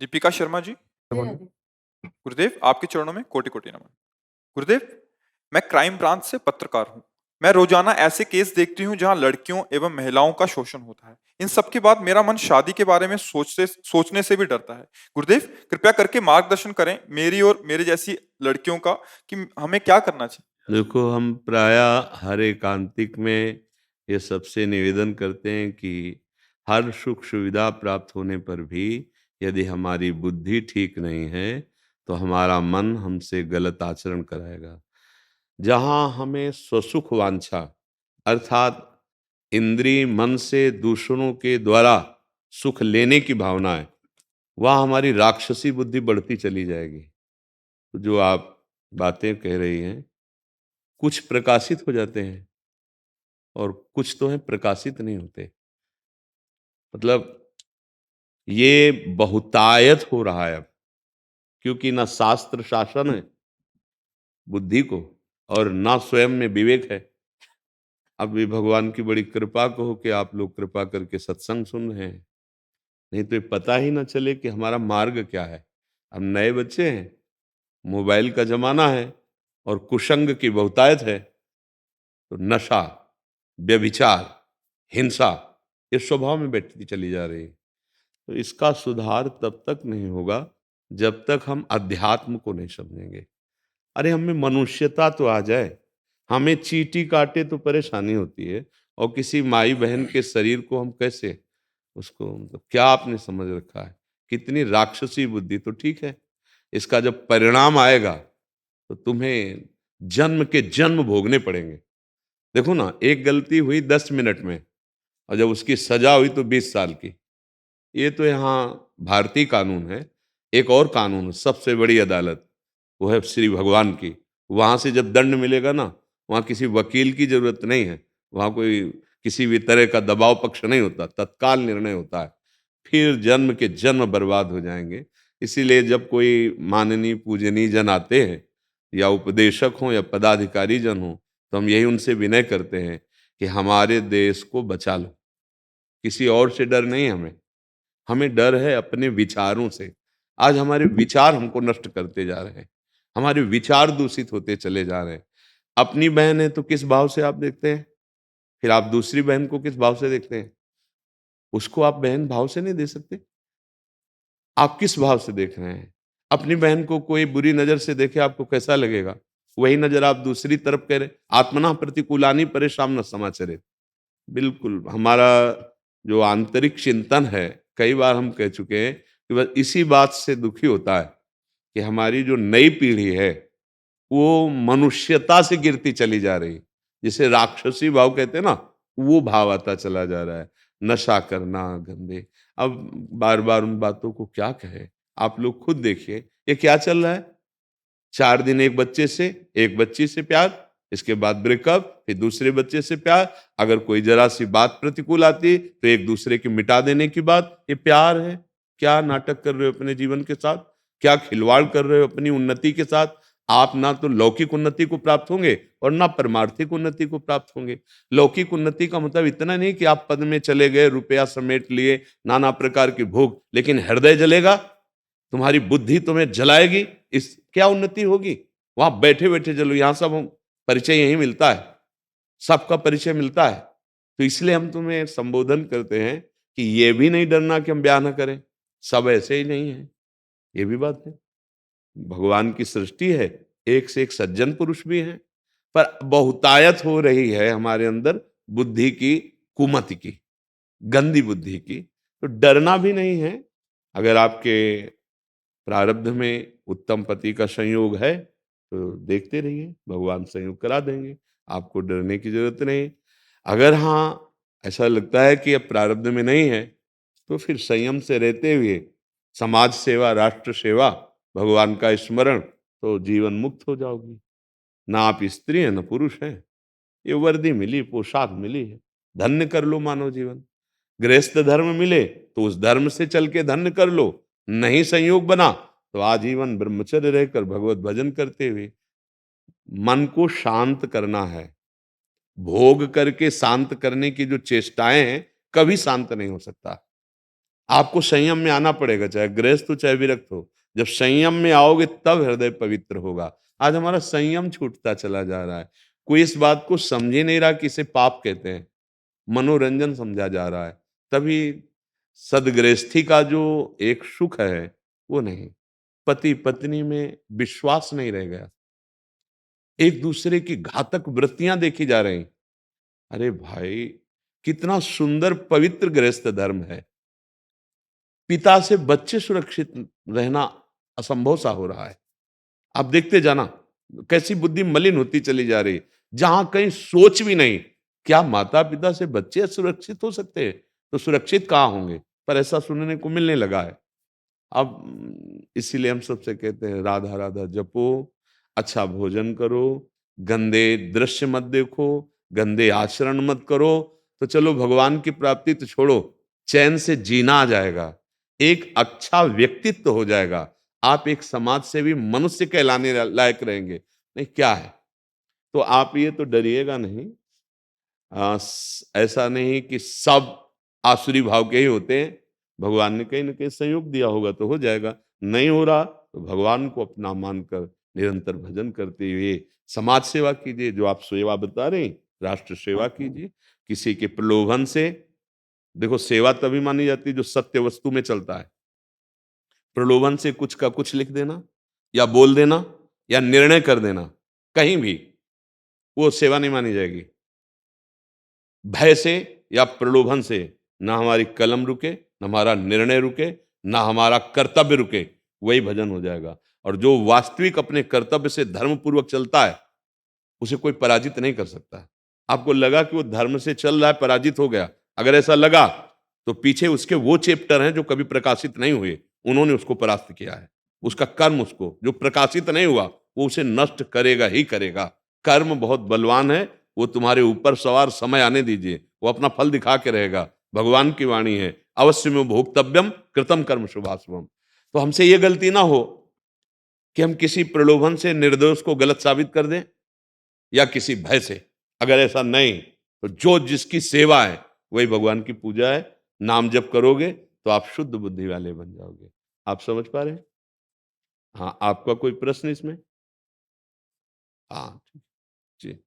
दीपिका शर्मा जी, बोलो। गुरुदेव आपके चरणों में कोटि कोटि नमन। गुरुदेव, मैं क्राइम ब्रांच से पत्रकार हूँ। मैं रोजाना ऐसे केस देखती हूँ जहाँ लड़कियों एवं महिलाओं का शोषण होता है। इन सब के बाद मेरा मन शादी के बारे में सोचने से भी डरता है। गुरुदेव, कृपया करके मार्गदर्शन करें मेरी और मेरे जैसी लड़कियों का कि हमें क्या करना चाहिए। देखो, हम प्रायः हर एकांतिक में ये सबसे निवेदन करते हैं कि हर सुख सुविधा प्राप्त होने पर भी यदि हमारी बुद्धि ठीक नहीं है तो हमारा मन हमसे गलत आचरण कराएगा। जहाँ हमें स्वसुख वांछा अर्थात इंद्रिय मन से दूसरों के द्वारा सुख लेने की भावना है, वहाँ हमारी राक्षसी बुद्धि बढ़ती चली जाएगी। तो जो आप बातें कह रही हैं, कुछ प्रकाशित हो जाते हैं और कुछ तो हैं प्रकाशित नहीं होते। मतलब ये बहुतायत हो रहा है अब, क्योंकि ना शास्त्र शासन है बुद्धि को और ना स्वयं में विवेक है। अब भी भगवान की बड़ी कृपा कहो कि आप लोग कृपा करके सत्संग सुन रहे हैं, नहीं तो ये पता ही ना चले कि हमारा मार्ग क्या है। हम नए बच्चे हैं, मोबाइल का जमाना है और कुसंग की बहुतायत है, तो नशा, व्यभिचार, हिंसा ये स्वभाव में बैठती चली जा रही है। तो इसका सुधार तब तक नहीं होगा जब तक हम अध्यात्म को नहीं समझेंगे। अरे हमें मनुष्यता तो आ जाए, हमें चींटी काटे तो परेशानी होती है, और किसी माई बहन के शरीर को हम कैसे उसको, मतलब क्या आपने समझ रखा है, कितनी राक्षसी बुद्धि। तो ठीक है, इसका जब परिणाम आएगा तो तुम्हें जन्म के जन्म भोगने पड़ेंगे। देखो ना, एक गलती हुई 10 मिनट में और जब उसकी सजा हुई तो 20 साल की। ये तो यहाँ भारतीय कानून है। एक और कानून है, सबसे बड़ी अदालत, वो है श्री भगवान की। वहां से जब दंड मिलेगा ना, वहां किसी वकील की जरूरत नहीं है, वहां कोई किसी भी तरह का दबाव पक्ष नहीं होता, तत्काल निर्णय होता है। फिर जन्म के जन्म बर्बाद हो जाएंगे। इसीलिए जब कोई माननीय पूजनीय जन आते हैं, या उपदेशक हों या पदाधिकारी जन हों, तो हम यही उनसे विनय करते हैं कि हमारे देश को बचा लो। किसी और से डर नहीं हमें, हमें डर है अपने विचारों से। आज हमारे विचार हमको नष्ट करते जा रहे हैं, हमारे विचार दूषित होते चले जा रहे हैं। अपनी बहन है तो किस भाव से आप देखते हैं, फिर आप दूसरी बहन को किस भाव से देखते हैं? उसको आप बहन भाव से नहीं दे सकते। आप किस भाव से देख रहे हैं? अपनी बहन को कोई बुरी नजर से देखे, आपको कैसा लगेगा? वही नजर आप दूसरी तरफ कह रहे, आत्मना प्रतिकूलानि परेशान न समाचरे। बिल्कुल, हमारा जो आंतरिक चिंतन है, कई बार हम कह चुके हैं कि बस इसी बात से दुखी होता है कि हमारी जो नई पीढ़ी है, वो मनुष्यता से गिरती चली जा रही है। जिसे राक्षसी भाव कहते हैं ना, वो भाव आता चला जा रहा है। नशा करना गंदे। अब बार-बार उन बातों को क्या कहें? आप लोग खुद देखिए, ये क्या चल रहा है? 4 दिन एक बच्चे से, एक बच्ची से प्यार, इसके बाद ब्रेकअप, फिर दूसरे बच्चे से प्यार। अगर कोई जरा-सी बात प्रतिकूल आती, तो एक दूसरे की मिटा देने की बात। ये प्यार है? क्या नाटक कर रहे हो अपने जीवन के साथ? क्या खिलवाड़ कर रहे हो अपनी उन्नति के साथ? आप ना तो लौकिक उन्नति को प्राप्त होंगे और ना परमार्थिक उन्नति को प्राप्त होंगे। लौकिक उन्नति का मतलब इतना नहीं कि आप पद में चले गए, रुपया समेट लिए, नाना प्रकार की भोग, लेकिन हृदय जलेगा, तुम्हारी बुद्धि तुम्हें जलाएगी, इस क्या उन्नति होगी? वहां बैठे बैठे चलो, यहां सब परिचय यही मिलता है, सबका परिचय मिलता है। तो इसलिए हम तुम्हें संबोधन करते हैं कि ये भी नहीं डरना कि हम ब्याह ना करें, सब ऐसे ही नहीं है, ये भी बात है। भगवान की सृष्टि है, एक से एक सज्जन पुरुष भी हैं, पर बहुतायत हो रही है हमारे अंदर बुद्धि की, कुमति की, गंदी बुद्धि की। तो डरना भी नहीं है। अगर आपके प्रारब्ध में उत्तम पति का संयोग है तो देखते रहिए, भगवान संयोग करा देंगे, आपको डरने की जरूरत नहीं। अगर हाँ, ऐसा लगता है कि अब प्रारब्ध में नहीं है, तो फिर संयम से रहते हुए समाज सेवा, राष्ट्र सेवा, भगवान का स्मरण, तो जीवन मुक्त हो जाओगी। ना आप स्त्री हैं ना पुरुष हैं, ये वर्दी मिली, पोशाक मिली है, धन्य कर लो मानव जीवन। गृहस्थ धर्म मिले तो उस धर्म से चल के धन्य कर लो, नहीं संयोग बना तो आजीवन ब्रह्मचर्य रहकर भगवत भजन करते हुए मन को शांत करना है। भोग करके शांत करने की जो चेष्टाएं हैं, कभी शांत नहीं हो सकता। आपको संयम में आना पड़ेगा, चाहे गृहस्थ हो चाहे विरक्त हो। जब संयम में आओगे तब हृदय पवित्र होगा। आज हमारा संयम छूटता चला जा रहा है। कोई इस बात को समझ ही नहीं रहा कि इसे पाप कहते हैं, मनोरंजन समझा जा रहा है। तभी सद्गृहस्थी का जो एक सुख है वो नहीं, पति पत्नी में विश्वास नहीं रह गया, एक दूसरे की घातक वृत्तियां देखी जा रही। अरे भाई, कितना सुंदर पवित्र गृहस्थ धर्म है। पिता से बच्चे सुरक्षित रहना असंभव सा हो रहा है। आप देखते जाना कैसी बुद्धि मलिन होती चली जा रही। जहां कहीं सोच भी नहीं, क्या माता पिता से बच्चे सुरक्षित हो सकते हैं? तो सुरक्षित कहाँ होंगे? पर ऐसा सुनने को मिलने लगा है। अब इसीलिए हम सबसे कहते हैं राधा राधा जपो, अच्छा भोजन करो, गंदे दृश्य मत देखो, गंदे आचरण मत करो, तो चलो भगवान की प्राप्ति तो छोड़ो, चैन से जीना आ जाएगा, एक अच्छा व्यक्तित्व हो जाएगा, आप एक समाज सेवी मनुष्य कहलाने लायक रहेंगे। नहीं क्या है? तो आप ये तो डरिएगा नहीं। ऐसा नहीं कि सब आसुरी भाव के ही होते हैं। भगवान ने कहीं न कहीं संयोग दिया होगा तो हो जाएगा। नहीं हो रहा तो भगवान को अपना मानकर निरंतर भजन करते हुए समाज सेवा कीजिए, जो आप सेवा बता रहे हैं, राष्ट्र सेवा कीजिए। किसी के प्रलोभन से, देखो सेवा तभी मानी जाती है जो सत्य वस्तु में चलता है। प्रलोभन से कुछ का कुछ लिख देना या बोल देना या निर्णय कर देना, कहीं भी, वो सेवा नहीं मानी जाएगी। भय से या प्रलोभन से ना हमारी कलम रुके, ना हमारा निर्णय रुके, ना हमारा कर्तव्य रुके, वही भजन हो जाएगा। और जो वास्तविक अपने कर्तव्य से धर्म पूर्वक चलता है, उसे कोई पराजित नहीं कर सकता। आपको लगा कि वो धर्म से चल रहा है, पराजित हो गया, अगर ऐसा लगा तो पीछे उसके वो चैप्टर हैं जो कभी प्रकाशित नहीं हुए, उन्होंने उसको परास्त किया है। उसका कर्म, उसको जो प्रकाशित नहीं हुआ वो उसे नष्ट करेगा ही करेगा। कर्म बहुत बलवान है, वो तुम्हारे ऊपर सवार, समय आने दीजिए, वो अपना फल दिखा के रहेगा। भगवान की वाणी है, अवश्य में भोक्तव्यम कृतम कर्म शुभाशुभम। तो हमसे ये गलती ना हो कि हम किसी प्रलोभन से निर्दोष को गलत साबित कर दें या किसी भय से। अगर ऐसा नहीं, तो जो जिसकी सेवा है वही भगवान की पूजा है। नाम जप करोगे तो आप शुद्ध बुद्धि वाले बन जाओगे। आप समझ पा रहे हैं? हाँ, आपका कोई प्रश्न इसमें? हाँ, जी।